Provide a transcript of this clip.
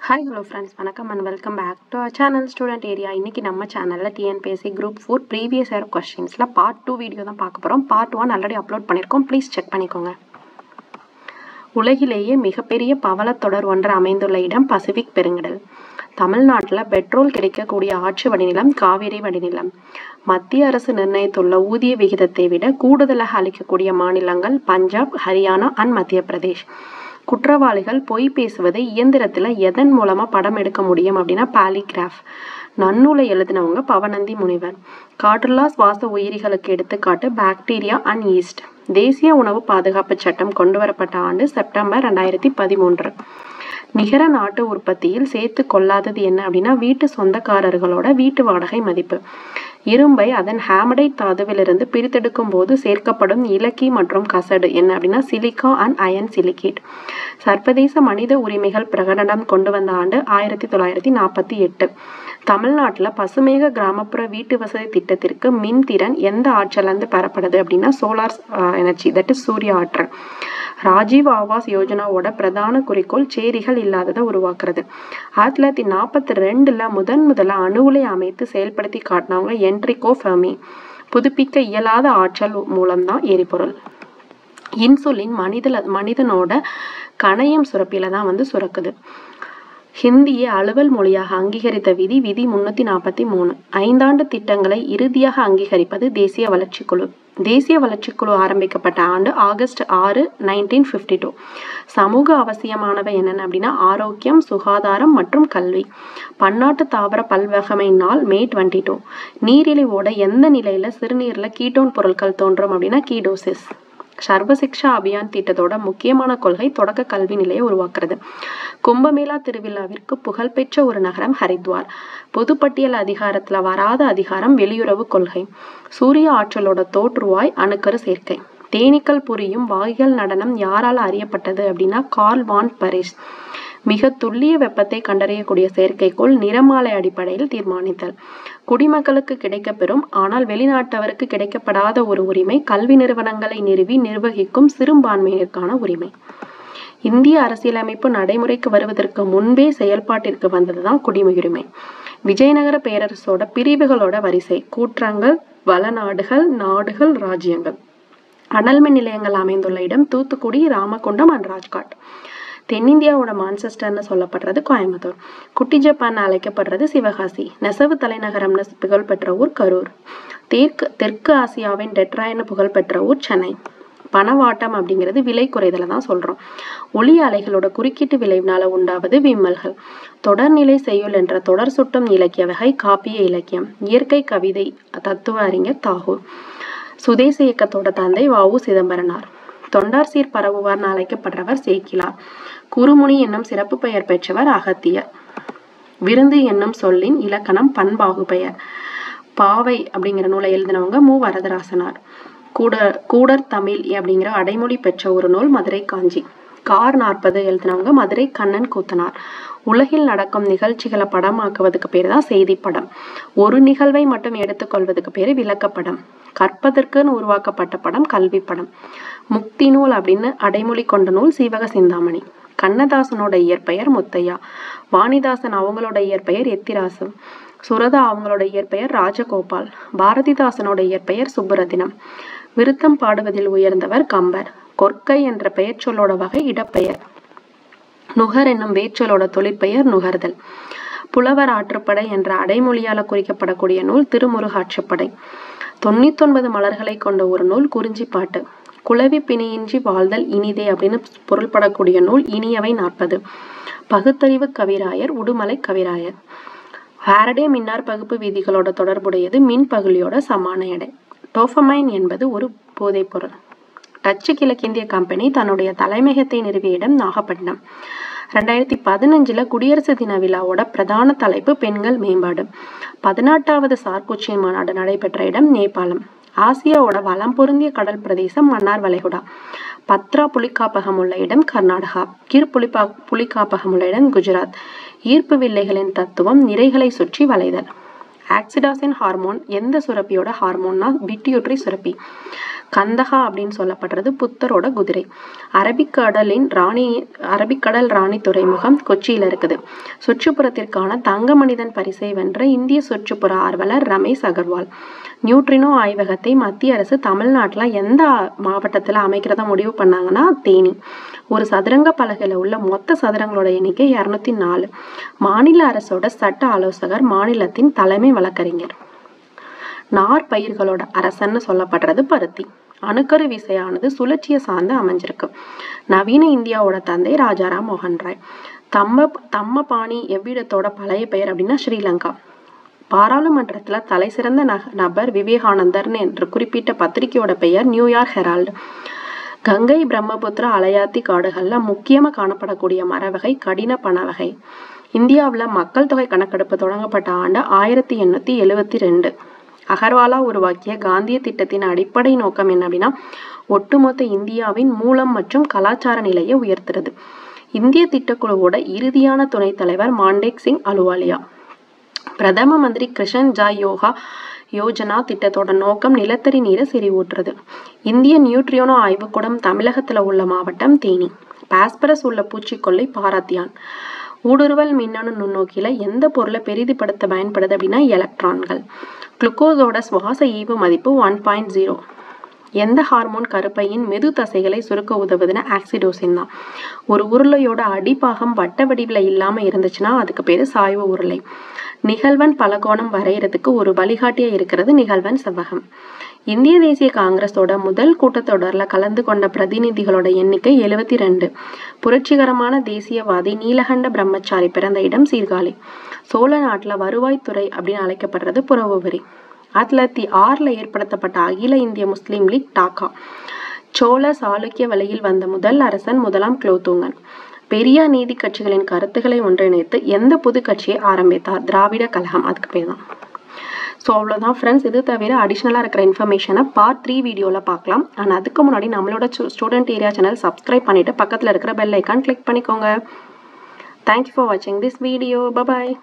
Hi hello friends, வணக்கம் and welcome back to our channel student area. இன்றைக்கி நம்ம சேனலில் டிஎன்பிஎஸ்சி குரூப் 4 ப்ரீவியஸ் இயர் கொஸ்டின்ஸில் பார்ட் 2 வீடியோ தான் பார்க்க போகிறோம். பார்ட் 1 ஆல்ரெடி அப்லோட் பண்ணியிருக்கோம், ப்ளீஸ் செக் பண்ணிக்கோங்க. உலகிலேயே மிகப்பெரிய பவளத்தொடர் ஒன்று அமைந்துள்ள இடம் பசிபிக் பெருங்கடல். தமிழ்நாட்டில் பெட்ரோல் கிடைக்கக்கூடிய ஆற்று வடிநிலம் காவிரி வடிநிலம். மத்திய அரசு நிர்ணயித்துள்ள ஊதிய விகிதத்தை விட கூடுதலாக அளிக்கக்கூடிய மாநிலங்கள் பஞ்சாப், ஹரியானா அண்ட் மத்திய பிரதேஷ். குற்றவாளிகள் பொய் பேசுவதை இயந்திரத்தில் எதன் மூலமாக படம் எடுக்க முடியும் அப்படின்னா பாலிகிராஃப். நன்னூலை எழுதினவங்க பவனந்தி முனிவர். காற்றுல்லா சுவாச உயிரிகளுக்கு எடுத்துக்காட்டு பாக்டீரியா அண்ட் ஈஸ்ட். தேசிய உணவு பாதுகாப்பு சட்டம் கொண்டு வரப்பட்ட ஆண்டு செப்டம்பர் 2013. நிகர நாட்டு உற்பத்தியில் சேர்த்து கொள்ளாதது என்ன அப்படின்னா வீட்டு சொந்தக்காரர்களோட வீட்டு வாடகை மதிப்பு. இரும்பை அதன் ஹேமடைட் தாதுவிலிருந்து பிரித்தெடுக்கும் போது சேர்க்கப்படும் இலக்கி மற்றும் கசடு என்ன அப்படின்னா சிலிக்கா அண்ட் அயன் சிலிகேட். சர்வதேச மனித உரிமைகள் பிரகடனம் கொண்டு வந்த ஆண்டு 1948. தமிழ்நாட்டில் பசுமேக கிராமப்புற வீட்டு வசதி திட்டத்திற்கு மின்திறன் எந்த ஆற்றலிருந்து பெறப்படுது அப்படின்னா சோலார் எனர்ஜி, தட் இஸ் சூரிய ஆற்றல். ராஜீவ் ஆவாஸ் யோஜனாவோட பிரதான குறிக்கோள் சேரிகள் இல்லாததை உருவாக்குறது. 1942 முதல்ல அணு உலை அமைத்து செயல்படுத்தி காட்டினவங்க என்ட்ரிகோ ஃபெர்மி. புதுப்பிக்க இயலாத ஆற்றல் மூலம்தான் எரிபொருள். இன்சுலின் மனிதனோட கணையம் சுரப்பில தான் சுரக்குது. ஹிந்தியை அலுவல் மொழியாக அங்கீகரித்த விதி 343. 5 ஆண்டு திட்டங்களை இறுதியாக அங்கீகரிப்பது தேசிய வளர்ச்சிக்குழு. தேசிய வளர்ச்சிக்குழு ஆரம்பிக்கப்பட்ட ஆண்டு ஆகஸ்ட் 6, 1952. சமூக அவசியமானவை என்னென்ன அப்படின்னா ஆரோக்கியம், சுகாதாரம் மற்றும் கல்வி. பன்னாட்டு தாவர பல்வகமை நாள் மே 22. நீரிழிவோட எந்த நிலையில சிறுநீர்ல கீட்டோன் பொருட்கள் தோன்றும் அப்படின்னா கீடோசிஸ். சர்வசிக்ஷா அபியான் திட்டத்தோட முக்கியமான கொள்கை தொடக்க கல்வி நிலையை உருவாக்குறது. கும்பமேளா திருவிழாவிற்கு புகழ்பெற்ற ஒரு நகரம் ஹரித்வார். பொதுப்பட்டியல் அதிகாரத்துல வராத அதிகாரம் வெளியுறவு கொள்கை. சூரிய ஆற்றலோட தோற்றுவாய் அணுக்கரு சேர்க்கை. தேனீக்கள் புரியும் வாய்கள் நடனம் யாரால் அறியப்பட்டது அப்படின்னா கார்ல் வான் பரிஸ். மிக துல்லிய வெப்பத்தை கண்டறியக்கூடிய செயற்கைக்கோள் நிறமாலை அடிப்படையில் தீர்மானித்தல். குடிமக்களுக்கு கிடைக்கப்பெறும் ஆனால் வெளிநாட்டவருக்கு கிடைக்கப்படாத ஒரு உரிமை கல்வி நிறுவனங்களை நிறுவி நிர்வகிக்கும் சிறுபான்மையினருக்கான உரிமை. இந்திய அரசியலமைப்பு நடைமுறைக்கு வருவதற்கு முன்பே செயல்பாட்டிற்கு வந்ததுதான் குடியுரிமை. விஜயநகர பேரரசோட பிரிவுகளோட வரிசை கூற்றங்கள், வளநாடுகள், நாடுகள், ராஜ்யங்கள். அனல்மின் நிலையங்கள் அமைந்துள்ள இடம் தூத்துக்குடி, ராமகுண்டம் அண்ட் ராஜ்காட். தென்னிந்தியாவோட மான்செஸ்டர்னு சொல்லப்படுறது கோயம்புத்தூர். குட்டி ஜப்பான் அழைக்கப்படுறது சிவகாசி. நெசவு தலைநகரம்னு புகழ்பெற்ற ஊர் கரூர். தெற்கு ஆசியாவின் டெட்ராய்னு புகழ்பெற்ற ஊர் சென்னை. பணவாட்டம் அப்படிங்கிறது விலை குறைதலை தான் சொல்றோம். ஒளி அலைகளோட குறுக்கீட்டு விளைவினால உண்டாவது விம்மல்கள். தொடர்நிலை செய்யுள் என்ற தொடர் சுட்டும் இலக்கிய வகை காப்பிய இலக்கியம். இயற்கை கவிதை தத்துவ அறிஞர் தாகூர். சுதேச இயக்கத்தோட தந்தை வ.உ. சிதம்பரனார். தொண்டார் சீர் பரவுவார்னு அழைக்கப்படுறவர் சேக்கிலார். குறுமுனி என்னும் சிறப்பு பெயர் பெற்றவர் அகத்தியர். விருந்து என்னும் சொல்லின் இலக்கணம் பண்பாகு பெயர். பாவை அப்படிங்கிற நூலை எழுதினவங்க மு. வரதராசனார். கூடர் தமிழ் அப்படிங்கிற அடைமொழி பெற்ற ஒரு நூல் மதுரை காஞ்சி. கார் 40 எழுதினவங்க மதுரை கண்ணன் கூத்தனார். உலகில் நடக்கும் நிகழ்ச்சிகளை படமாக்குவதுக்கு பேர் தான் செய்தி படம். ஒரு நிகழ்வை மட்டும் எடுத்துக்கொள்வதுக்கு பேரு விளக்கப்படம். கற்பதற்குன்னு உருவாக்கப்பட்ட படம் கல்வி படம். முக்தி நூல் அப்படின்னு அடைமொழி கொண்ட நூல் சீவக சிந்தாமணி. கண்ணதாசனோட இயற்பெயர் முத்தையா. வாணிதாசன் அவங்களோட இயற்பெயர் எத்திராசு. சுரதா அவங்களோட இயற்பெயர் ராஜகோபால். பாரதிதாசனோட இயற்பெயர் சுப்புரத்தினம். விருத்தம் பாடுவதில் உயர்ந்தவர் கம்பர். கொற்கை என்ற பெயர் சொல்லோட வகை இடப்பெயர். நுகர் என்னும் வேற்றலோட தொழிற்பெயர் நுகர்தல். புலவர் ஆற்றுப்படை என்ற அடைமொழியால குறிக்கப்படக்கூடிய நூல் திருமுருகாற்றுப்படை. 99 மலர்களை கொண்ட ஒரு நூல் குறிஞ்சிப்பாட்டு. குளவி பிணியின்றி வாழ்தல் இனிதே அப்படின்னு பொருள்படக்கூடிய நூல் இனியவை 40. பகுத்தறிவு கவிராயர் உடுமலை கவிராயர். ஃபாரடே மின்னார் பகுப்பு விதிகளோட தொடர்புடையது மின் பகுளியோட சமான எடை. டோபமைன் என்பது ஒரு போதைப் பொருள். டச்சு கிழக்கிந்திய கம்பெனி தன்னுடைய தலைமையகத்தை நிறுவிய இடம் நாகப்பட்டினம். 2015 குடியரசு தின விழாவோட பிரதான தலைப்பு பெண்கள் மேம்பாடு. 18வது சார்க் உச்சி மாநாடு நடைபெற்ற இடம் நேபாளம். ஆசியாவோட வளம் பொருந்திய கடல் பிரதேசம் மன்னார் வளைகுடா. பத்ரா புலிக்காப்பகம் உள்ள இடம் கர்நாடகா. கிர் புலிக்காப்பகம் உள்ள இடம் குஜராத். ஈர்ப்பு வில்லைகளின் தத்துவம் நிறைகளை சுற்றி வளைதல். ஆக்சிடாசின் ஹார்மோன் எந்த சுரப்பியோட ஹார்மோன்னா பிட்யூட்டரி சுரப்பி. கந்தஹா அப்படின்னு சொல்லப்படுறது புத்தரோட குதிரை. அரபிக்கடல் ராணி துறைமுகம் கொச்சியில் இருக்குது. சுற்றுப்புறத்திற்கான தங்க மனிதன் பரிசை வென்ற இந்திய சுற்றுப்புற ஆர்வலர் ரமேஷ் அகர்வால். நியூட்ரினோ ஆய்வகத்தை மத்திய அரசு தமிழ்நாட்டில் எந்த மாவட்டத்தில் அமைக்கிறதா முடிவு பண்ணாங்கன்னா தேனி. ஒரு சதுரங்க பலகையில் உள்ள மொத்த சதுரங்களோட எண்ணிக்கை 204. மாநில அரசோட சட்ட ஆலோசகர் மாநிலத்தின் தலைமை வழக்கறிஞர். நார்பயிர்களோட அரசன்னு சொல்லப்படுறது பருத்தி. அணுக்கரு விசையானது சுழற்சியை சார்ந்து அமைஞ்சிருக்கு. நவீன இந்தியாவோட தந்தை ராஜாராம் மோகன் ராய். தம்மபாணி எவ்விடத்தோட பழைய பெயர் அப்படின்னா ஸ்ரீலங்கா. பாராளுமன்றத்துல தலை சிறந்த நபர் விவேகானந்தர் என்று குறிப்பிட்ட பத்திரிகையோட பெயர் நியூயார்க் ஹெரால்டு. கங்கை பிரம்மபுத்திரா அலையாத்தி காடுகள்ல முக்கியமா காணப்படக்கூடிய மரவகை கடின பனவகை. இந்தியாவில் மக்கள் தொகை கணக்கெடுப்பு தொடங்கப்பட்ட ஆண்டு 1872. அகர்வாலா உருவாக்கிய காந்திய திட்டத்தின் அடிப்படை நோக்கம் என்ன அப்படின்னா ஒட்டுமொத்த இந்தியாவின் மூலம் மற்றும் கலாச்சார நிலையை உயர்த்துறது. இந்திய திட்டக்குழுவோட இறுதியான துணைத் தலைவர் மாண்டேக் சிங் அலுவாலியா. பிரதம மந்திரி கிருஷன் ஜாய் யோஜனா திட்டத்தோட நோக்கம் நிலத்தடி நீரை செறிவூட்டுறது. இந்திய நியூட்ரினோ ஆய்வுக்கூடம் தமிழகத்துல உள்ள மாவட்டம் தேனி. பாஸ்பரஸ் உள்ள பூச்சிக்கொல்லி பாராத்தியான். ஊடுருவல் மின்னணு நுண்ணோக்கியில எந்த பொருளை பெரிதுபடுத்த பயன்படுது அப்படின்னா எலக்ட்ரான்கள். குளுக்கோஸோட சுவாச ஈவு மதிப்பு 1.0. எந்த ஹார்மோன் கருப்பையின் மெது தசைகளை சுருக்க உதவுதுன்னா ஆக்சிடோசின் தான். ஒரு உருளையோட அடிப்பாகம் வட்ட வடிவில் இல்லாம இருந்துச்சுன்னா அதுக்கு பேரு சாய்வு உருளை. நிகழ்வன் பலகோணம் வரைகிறதுக்கு ஒரு வழிகாட்டியா இருக்கிறது நிகழ்வன் செவ்வகம். இந்திய தேசிய காங்கிரஸோட முதல் கூட்டத்தொடர்ல கலந்து கொண்ட பிரதிநிதிகளோட எண்ணிக்கை 72. புரட்சிகரமான தேசியவாதி நீலகண்ட பிரம்மச்சாரி பிறந்த இடம் சீர்காழி. சோழ நாட்டுல வருவாய்த்துறை அப்படின்னு அழைக்கப்படுறது புறவுவரி. 1906 ஏற்படுத்தப்பட்ட அகில இந்திய முஸ்லீம் லீக் டாக்கா. சோழ சாளுக்கிய வழியில் வந்த முதல் அரசன் முதலாம் குலோத்துங்கன். பெரியார் நீதி கட்சிகளின் கருத்துக்களை ஒன்றிணைத்து எந்த புது கட்சியை ஆரம்பித்தார்? திராவிட கழகம். அதுக்கு பேர் தான். ஸோ அவ்வளோதான் ஃப்ரெண்ட்ஸ். இது தவிர அடிஷ்னலாக இருக்கிற இன்ஃபர்மேஷனை பார்ட் 3 வீடியோவில் பார்க்கலாம். ஆனால் அதுக்கு முன்னாடி நம்மளோட ஸ்டூடெண்ட் ஏரியா சேனல் சப்ஸ்கிரைப் பண்ணிவிட்டு பக்கத்தில் இருக்கிற பெல் ஐக்கான் கிளிக் பண்ணிக்கோங்க. தேங்க்யூ ஃபார் வாட்சிங் திஸ் வீடியோ. பபாய்.